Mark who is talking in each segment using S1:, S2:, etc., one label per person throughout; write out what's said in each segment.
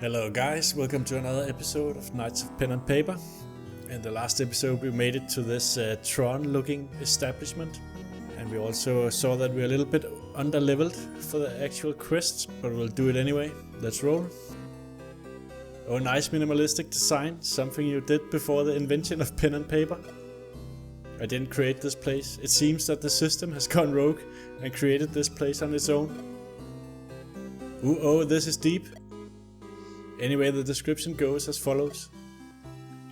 S1: Hello guys, welcome to another episode of Knights of Pen and Paper. In the last episode we made it to this Tron looking establishment, and we also saw that we're a little bit under-leveled for the actual quests, but we'll do it anyway. Let's roll. Oh, nice minimalistic design, something you did before the invention of pen and paper. I didn't create this place. It seems that the system has gone rogue and created this place on its own. Ooh, oh, this is deep. Anyway, the description goes as follows.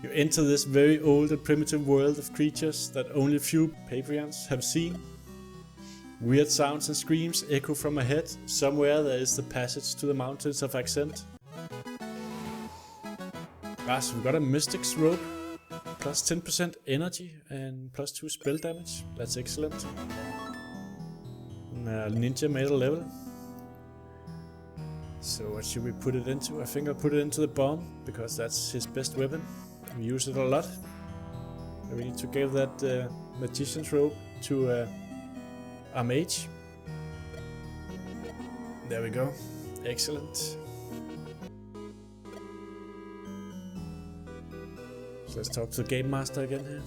S1: You enter this very old and primitive world of creatures that only few Paprians have seen. Weird sounds and screams echo from ahead. Somewhere there is the passage to the mountains of Accent. So we got a Mystic's robe, plus 10% energy and plus 2 spell damage. That's excellent. And a ninja made a level. So what should we put it into? I think I'll put it into the bomb, because that's his best weapon. We use it a lot. We need to give that magician's robe to our mage. There we go. Excellent. So let's talk to the game master again here.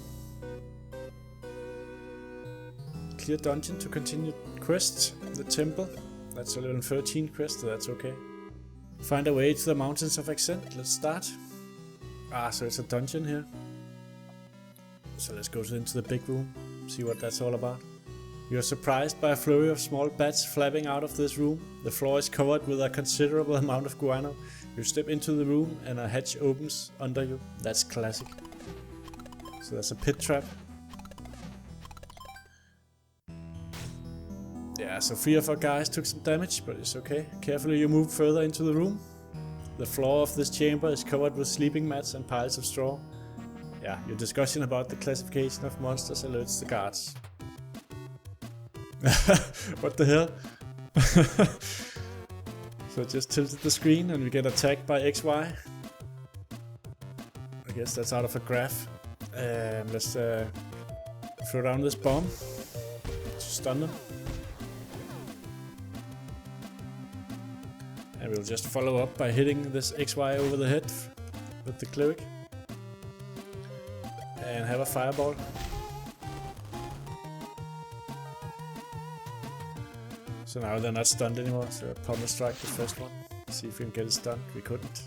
S1: Clear dungeon to continue quest. The temple. That's a level 13 quest, so that's okay. Find a way to the mountains of Accent. Let's start. So it's a dungeon here. So let's go into the big room, see what that's all about. You are surprised by a flurry of small bats flapping out of this room. The floor is covered with a considerable amount of guano. You step into the room and a hatch opens under you. That's classic. So there's a pit trap. Yeah, so 3 of our guys took some damage, but it's okay. Carefully you move further into the room. The floor of this chamber is covered with sleeping mats and piles of straw. Yeah, your discussion about the classification of monsters alerts the guards. What the hell? So I just tilted the screen and we get attacked by XY. I guess that's out of a graph. Let's throw down this bomb to stun them. And we'll just follow up by hitting this XY over the head with the cleric. And have a fireball. So now they're not stunned anymore, so pummel strike the first one. See if we can get it stunned. We couldn't.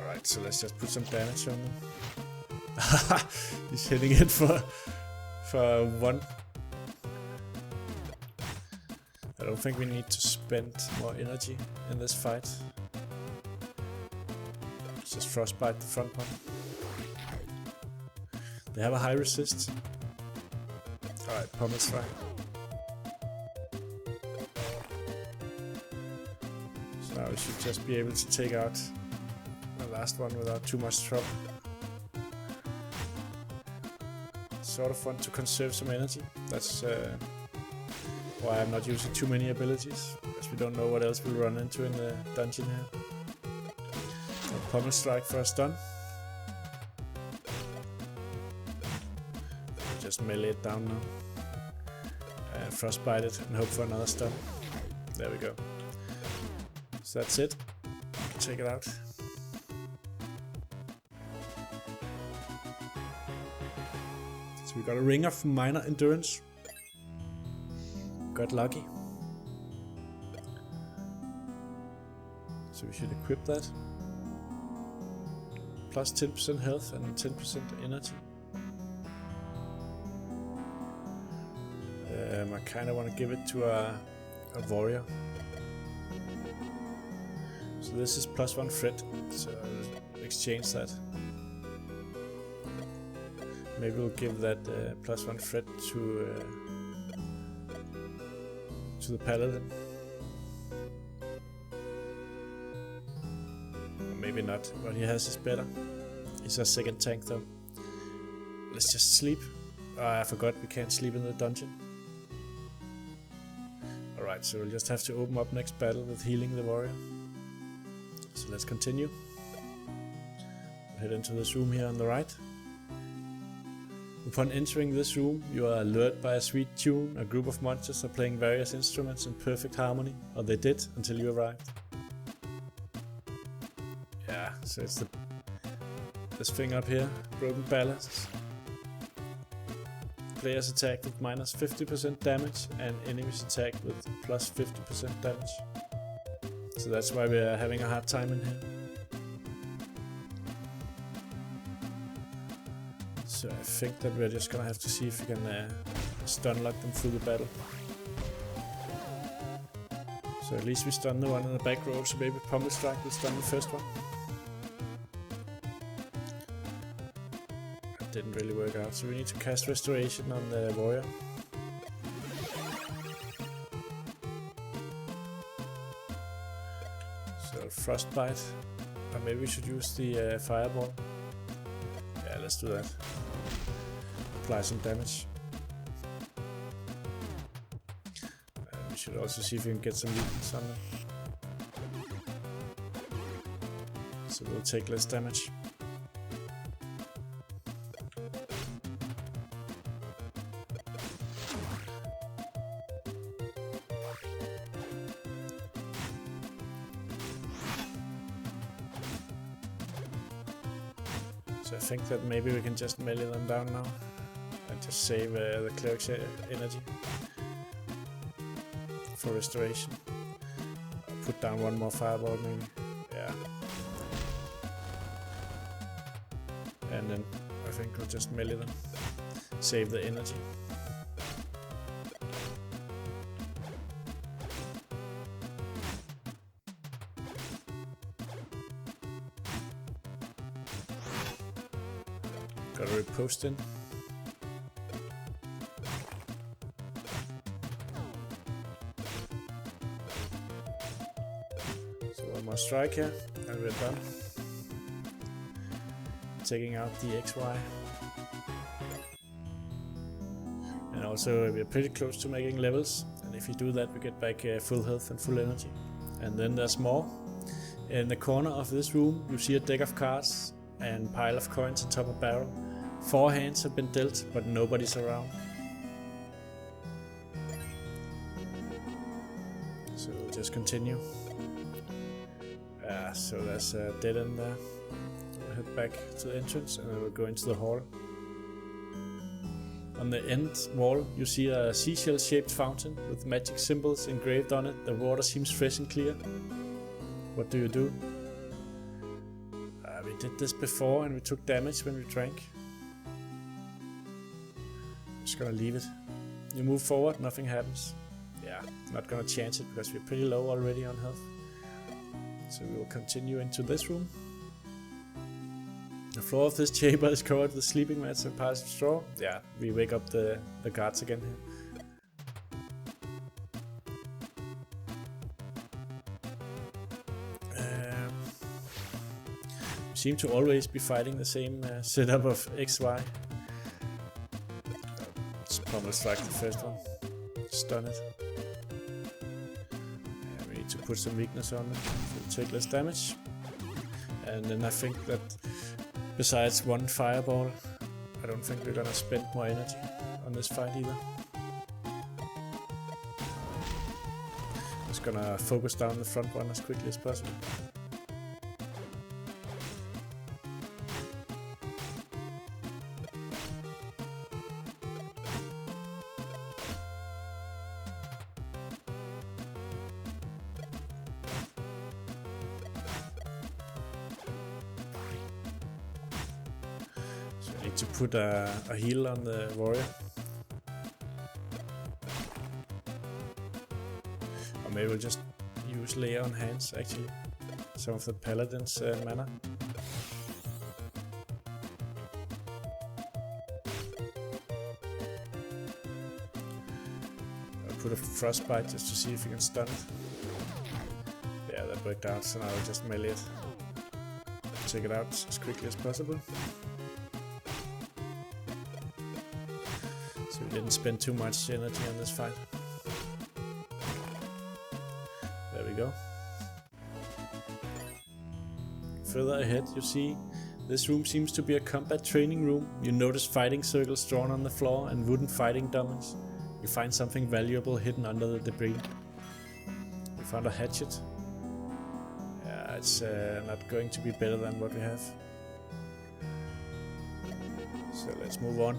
S1: Alright, so let's just put some damage on them. He's hitting it for 1. I don't think we need to spend more energy in this fight. Let's just frostbite the front one. They have a high resist. Alright, pummel strike. So now we should just be able to take out the last one without too much trouble. Sort of want to conserve some energy. That's why I'm not using too many abilities, because we don't know what else we'll run into in the dungeon here. So pummel strike for a stun. Just melee it down now. And frostbite it and hope for another stun. There we go. So that's it. Check it out. So we got a ring of minor endurance. Got lucky. So we should equip that. Plus 10% health and 10% energy. I kinda wanna give it to a warrior. So this is plus 1 threat, so I'll exchange that. Maybe we'll give that plus 1 threat to the paladin. Or maybe not, what he has is better. He's a second tank though. Let's just sleep. I forgot we can't sleep in the dungeon. Alright, so we'll just have to open up next battle with healing the warrior. So let's continue. We'll head into this room here on the right. Upon entering this room, you are lured by a sweet tune. A group of monsters are playing various instruments in perfect harmony, or they did until you arrived. Yeah, so it's this thing up here, broken ballast. Players attack with minus 50% damage and enemies attack with plus 50% damage. So that's why we're having a hard time in here. So I think that we're just gonna have to see if we can stun lock them through the battle. So at least we stun the one in the back row, so maybe Pummel Strike will stun the first one. That didn't really work out, so we need to cast Restoration on the warrior. So Frostbite, or maybe we should use the Fireball. Yeah, let's do that. Apply some damage. We should also see if we can get some weakness on them. So we'll take less damage. So I think that maybe we can just melee them down now and just save the cleric's energy for restoration. I'll put down one more fireball maybe. Yeah. And then I think we'll just melee them. Save the energy. Got a riposte in. So one more strike here, and we're done. Taking out the XY. And also we're pretty close to making levels, and if you do that we get back full health and full energy. And then there's more. In the corner of this room you see a deck of cards and pile of coins on top of barrel. 4 hands have been dealt, but nobody's around. So we'll just continue. So there's a dead end there. We'll head back to the entrance and then we'll go into the hall. On the end wall you see a seashell shaped fountain with magic symbols engraved on it. The water seems fresh and clear. What do you do? We did this before and we took damage when we drank. Just gonna leave it. You move forward, nothing happens. Yeah, not gonna chance it because we're pretty low already on health. So we will continue into this room. The floor of this chamber is covered with sleeping mats and piles of straw. Yeah, we wake up the guards again here. We seem to always be fighting the same setup of XY. Just Pummel Strike the first one. Stun it. Yeah, we need to put some weakness on them to take less damage. And then I think that besides one fireball, I don't think we're gonna spend more energy on this fight either. Just gonna focus down the front one as quickly as possible. Need to put a heal on the warrior. Or maybe we'll just use layer on hands actually. Some of the paladin's mana. I'll put a frostbite just to see if we can stun it. Yeah, that worked out, so now I'll just melee it. Take it out as quickly as possible. So we didn't spend too much energy on this fight. There we go. Further ahead you see this room seems to be a combat training room. You notice fighting circles drawn on the floor and wooden fighting dummies. You find something valuable hidden under the debris. You found a hatchet. Yeah, that's not going to be better than what we have. So let's move on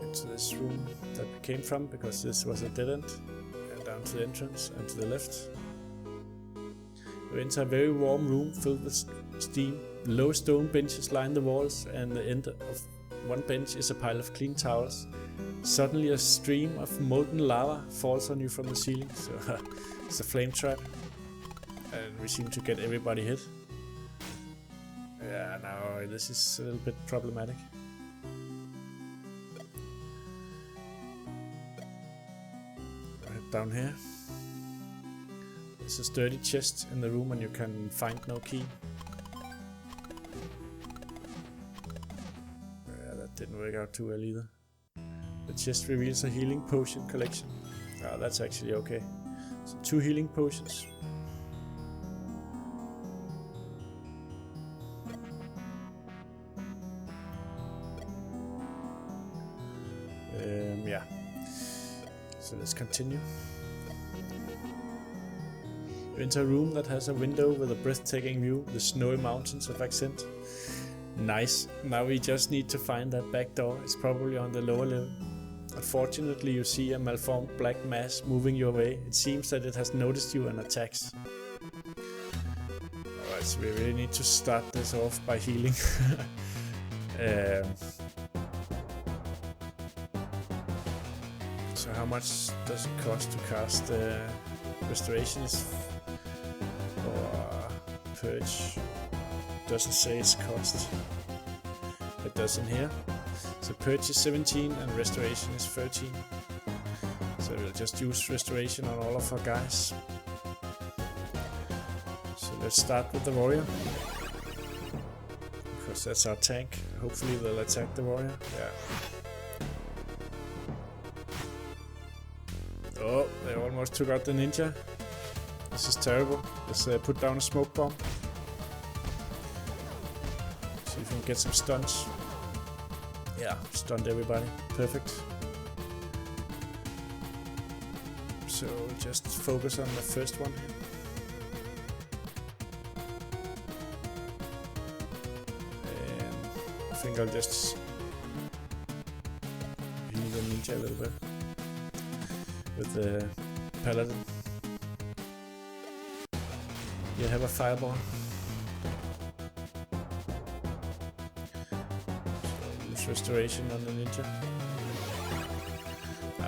S1: into this room that we came from, because this was a dead end, and down to the entrance and to the left. We enter a very warm room filled with steam. Low stone benches line the walls, and the end of one bench is a pile of clean towels. Suddenly a stream of molten lava falls on you from the ceiling, so it's a flame trap, and we seem to get everybody hit. Yeah, now this is a little bit problematic. Right down here. There's a sturdy chest in the room and you can find no key. Yeah, that didn't work out too well either. The chest reveals a healing potion collection. Ah, that's actually okay. So 2 healing potions. Yeah. So let's continue. You enter a room that has a window with a breathtaking view, the snowy mountains of Accent. Nice. Now we just need to find that back door. It's probably on the lower level. Unfortunately, you see a malformed black mass moving your way. It seems that it has noticed you and attacks. Alright, so we really need to start this off by healing. So how much does it cost to cast restoration? Or purge? Doesn't say its cost. It does in here. So purge is 17 and restoration is 13. So we'll just use restoration on all of our guys. So let's start with the warrior, because that's our tank. Hopefully they'll attack the warrior. Yeah. Oh, they almost took out the ninja. This is terrible. Let's put down a smoke bomb. See if we can get some stunts. Yeah, stunned everybody. Perfect. So just focus on the first one here. And I think I'll just heal the ninja a little bit with the paladin. You have a fireball. Restoration on the ninja.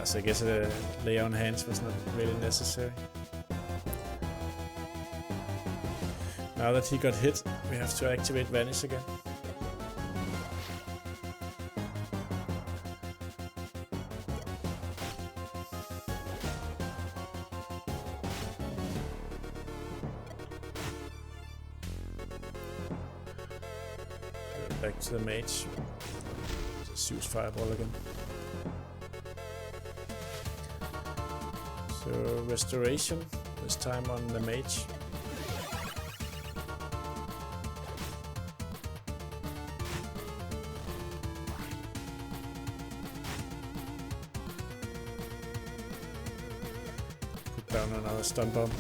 S1: So I guess a lay on hands was not really necessary. Now that he got hit, we have to activate Vanish again. Back to the mage. Use fireball again. So restoration, this time on the mage. Put down another stun bomb.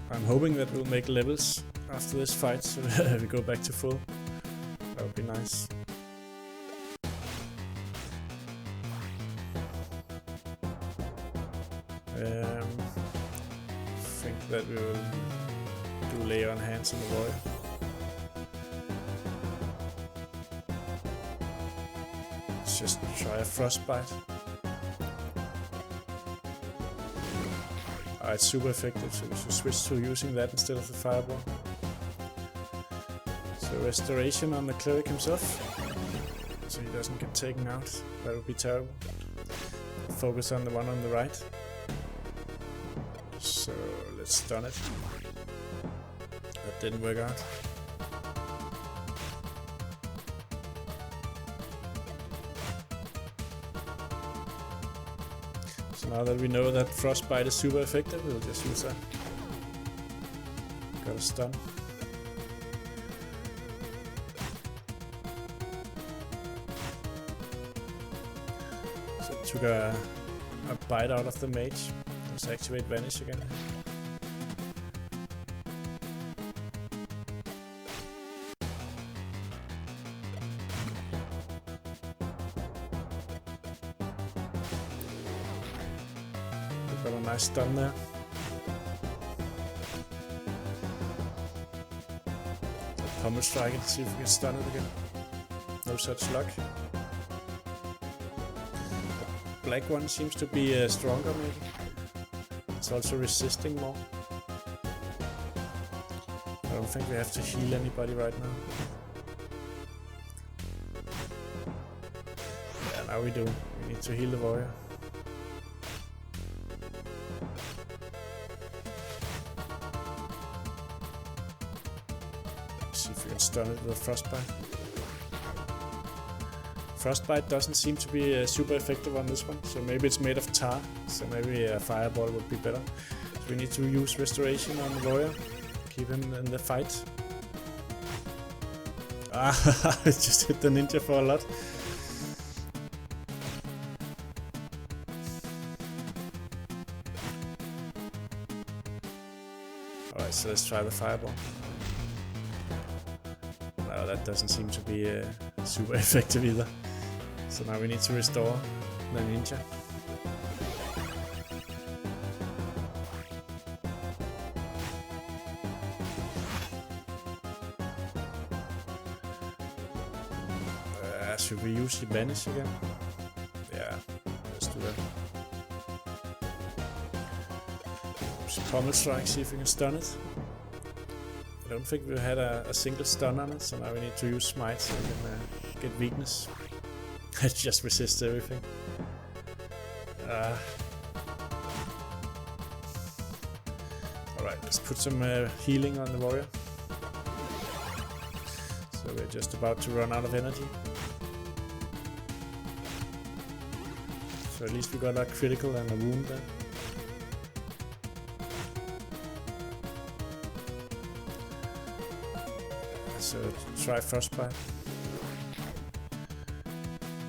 S1: I'm hoping that we'll make levels after this fight, so we go back to full. That would be nice. I think that we will do lay on hands on the warrior. Let's just try a frostbite. It's super effective, so we should switch to using that instead of the fireball. So restoration on the cleric himself, so he doesn't get taken out. That would be terrible. Focus on the one on the right. So let's stun it. That didn't work out. So now that we know that frostbite is super effective, we'll just use that. Got a stun. Took a bite out of the mage. Let's activate Vanish again. We've got a nice stun there. Pummel strike it, see if we can stun it again. No such luck. The black one seems to be stronger maybe. It's also resisting more. I don't think we have to heal anybody right now. Yeah, now we do. We need to heal the warrior. See if we can stun it with a frostbite. Frostbite doesn't seem to be super effective on this one, so maybe it's made of tar, so maybe a fireball would be better. So we need to use restoration on the warrior, keep him in the fight. Ah, it just hit the ninja for a lot. Alright, so let's try the fireball. No, that doesn't seem to be super effective either. So now we need to restore the ninja. Should we use the Vanish again? Yeah, let's do that. Just Pummel Strike, see if we can stun it. I don't think we had a single stun on it, so now we need to use Smite so we can get weakness. It just resists everything. Alright, let's put some healing on the warrior. So we're just about to run out of energy. So at least we got a critical and a wound there. So try Frostbite.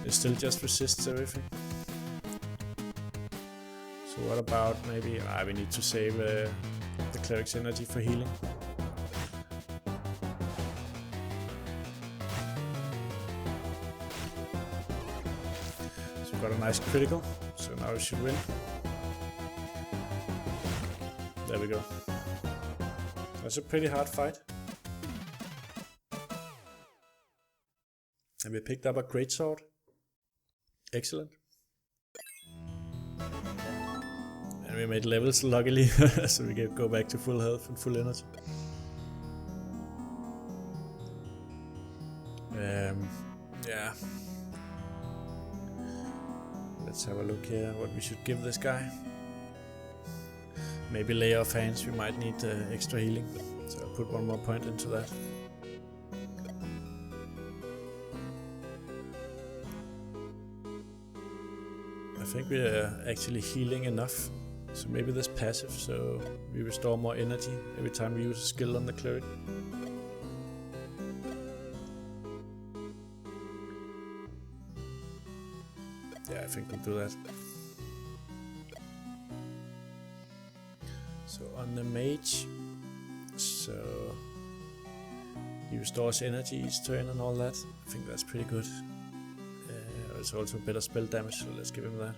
S1: It still just resists everything. So what about maybe... we need to save the cleric's energy for healing. So we got a nice critical, so now we should win. There we go. That's a pretty hard fight. And we picked up a greatsword. Excellent. And we made levels, luckily, so we can go back to full health and full energy. Yeah. Let's have a look here what we should give this guy. Maybe Layer of Hands, we might need extra healing. So I'll put one more point into that. I think we are actually healing enough, so maybe this passive, so we restore more energy every time we use a skill on the cleric. Yeah, I think we'll do that. So on the mage, so he restores energy each turn and all that. I think that's pretty good. It's also better spell damage, so let's give him that.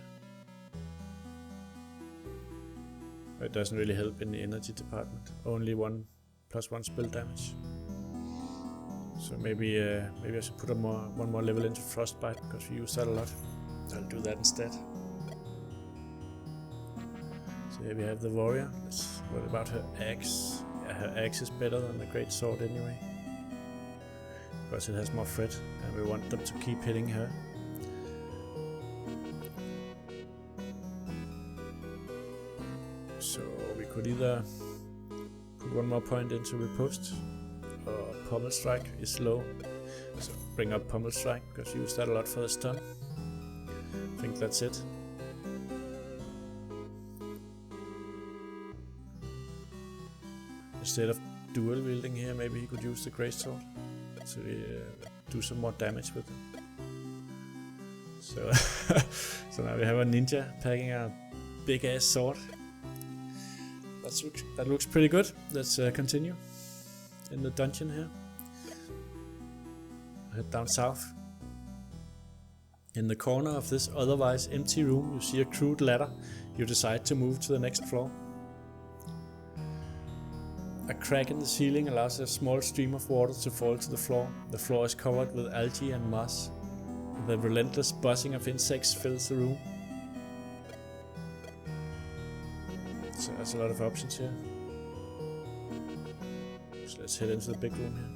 S1: But it doesn't really help in the energy department. Only +1 spell damage. So maybe I should put one more level into Frostbite because we use that a lot. I'll do that instead. So here we have the warrior. What about her axe? Yeah, her axe is better than the great sword anyway, because it has more threat, and we want them to keep hitting her. So we could either put one more point into riposte, or Pummel Strike is low, so bring up Pummel Strike because we use that a lot for the stun. I think that's it. Instead of dual wielding here, maybe he could use the greatsword, so we do some more damage with it. So, so now we have a ninja packing a big ass sword. that looks pretty good. Let's continue in the dungeon here. Head down south. In the corner of this otherwise empty room, you see a crude ladder. You decide to move to the next floor. A crack in the ceiling allows a small stream of water to fall to the floor. The floor is covered with algae and moss. The relentless buzzing of insects fills the room. So there's a lot of options here. So let's head into the big room here.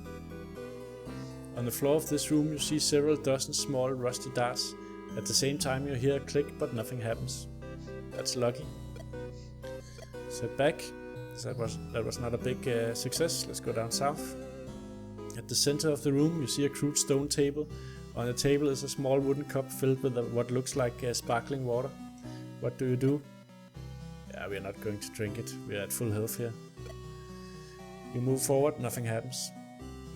S1: On the floor of this room you see several dozen small rusty darts. At the same time you hear a click, but nothing happens. That's lucky. Set back. That was not a big success. Let's go down south. At the center of the room you see a crude stone table. On the table is a small wooden cup filled with what looks like sparkling water. What do you do? Yeah, we're not going to drink it. We're at full health here. You move forward, nothing happens.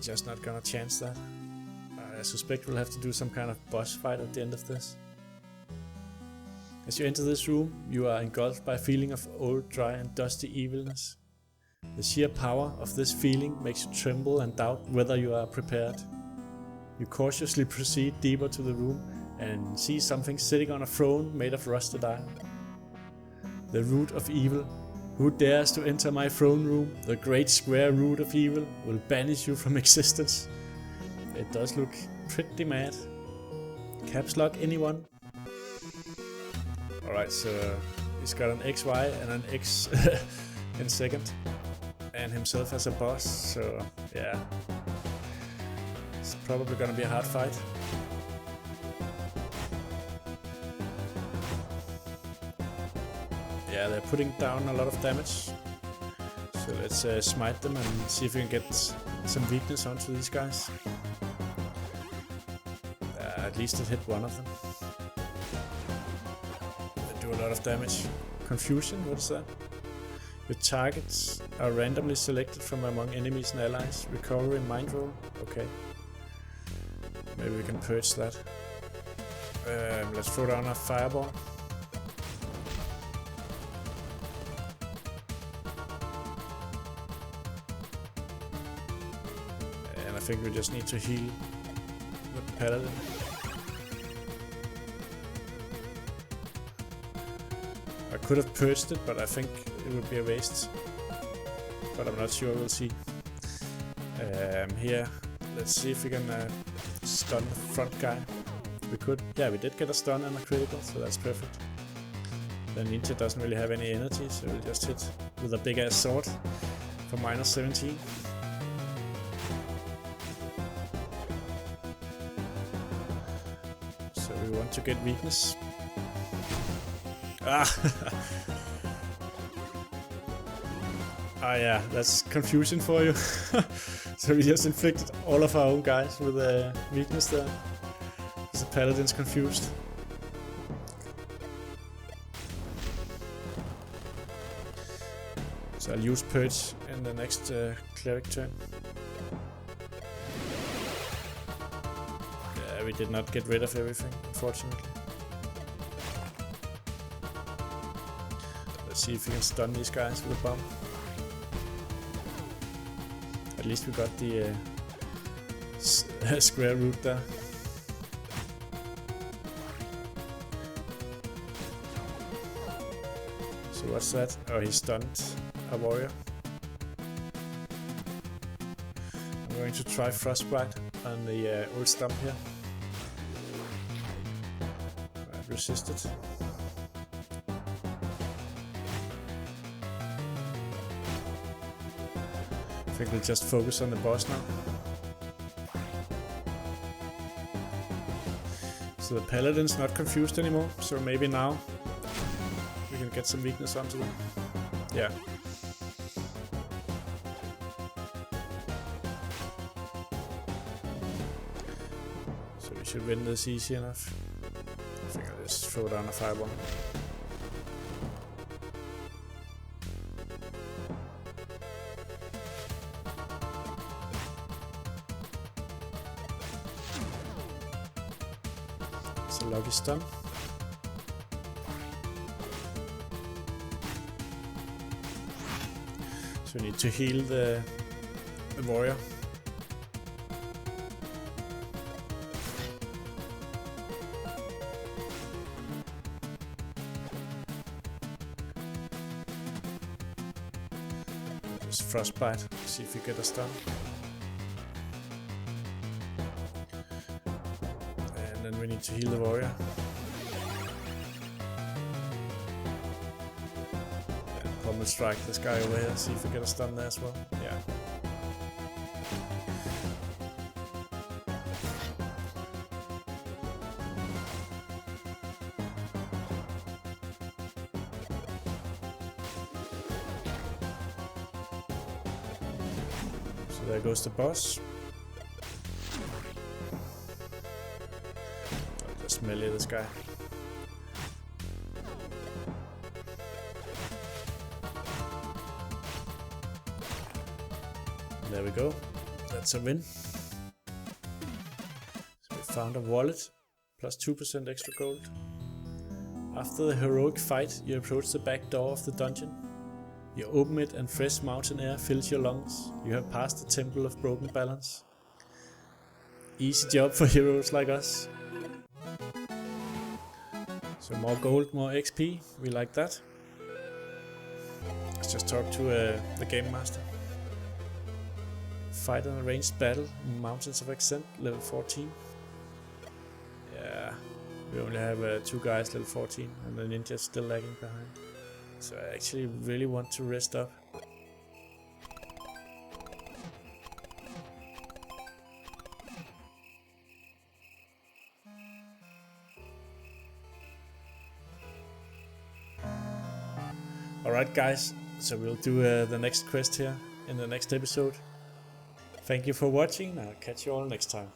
S1: Just not gonna chance that. I suspect we'll have to do some kind of boss fight at the end of this. As you enter this room, you are engulfed by a feeling of old, dry and dusty evilness. The sheer power of this feeling makes you tremble and doubt whether you are prepared. You cautiously proceed deeper to the room and see something sitting on a throne made of rusted iron. The root of evil. Who dares to enter my throne room? The great square root of evil will banish you from existence. It does look pretty mad. Caps lock anyone? Alright, so he's got an XY and an X in second. And himself as a boss, so yeah. It's probably gonna be a hard fight. Yeah, they're putting down a lot of damage. So let's smite them and see if we can get some weakness onto these guys. At least it hit one of them. They do a lot of damage. Confusion, what is that? Your targets are randomly selected from among enemies and allies. Recovery mind roll. Okay. Maybe we can purge that. Let's throw down a fireball. And I think we just need to heal with the paladin. I could have purged it, but I think it would be a waste. But I'm not sure, we'll see. Here, let's see if we can stun the front guy. We could. Yeah, we did get a stun and a critical, so that's perfect. The ninja doesn't really have any energy, so we'll just hit with a big ass sword for minus 17. So we want to get weakness. Ah! Ah yeah, that's confusion for you. So we just inflicted all of our own guys with a weakness there. Because the paladin's confused. So I'll use Purge in the next cleric turn. Yeah, we did not get rid of everything, unfortunately. Let's see if we can stun these guys with a bomb. At least we got the square root there. So what's that? Oh, he stunned a warrior. I'm going to try Frostbite on the old stump here. I've resisted. I think we'll just focus on the boss now. So the paladin's not confused anymore, so maybe now we can get some weakness onto them. Yeah. So we should win this easy enough. I think I'll just throw down a fireball. It's a lucky stun. So we need to heal the warrior. Just frostbite, see if we get a stun. And then we need to heal the warrior. We'll strike this guy over here, see if we get a stun there as well. Yeah. So there goes the boss. I'll just melee this guy. There we go, that's a win. So we found a wallet, plus 2% extra gold. After the heroic fight, you approach the back door of the dungeon. You open it and fresh mountain air fills your lungs. You have passed the Temple of Broken Balance. Easy job for heroes like us. So more gold, more XP, we like that. Let's just talk to the game master. Fight an arranged battle in Mountains of Ascent, level 14. Yeah, we only have 2 guys level 14 and the ninja's still lagging behind. So I actually really want to rest up. Alright guys, so we'll do the next quest here in the next episode. Thank you for watching, and I'll catch you all next time.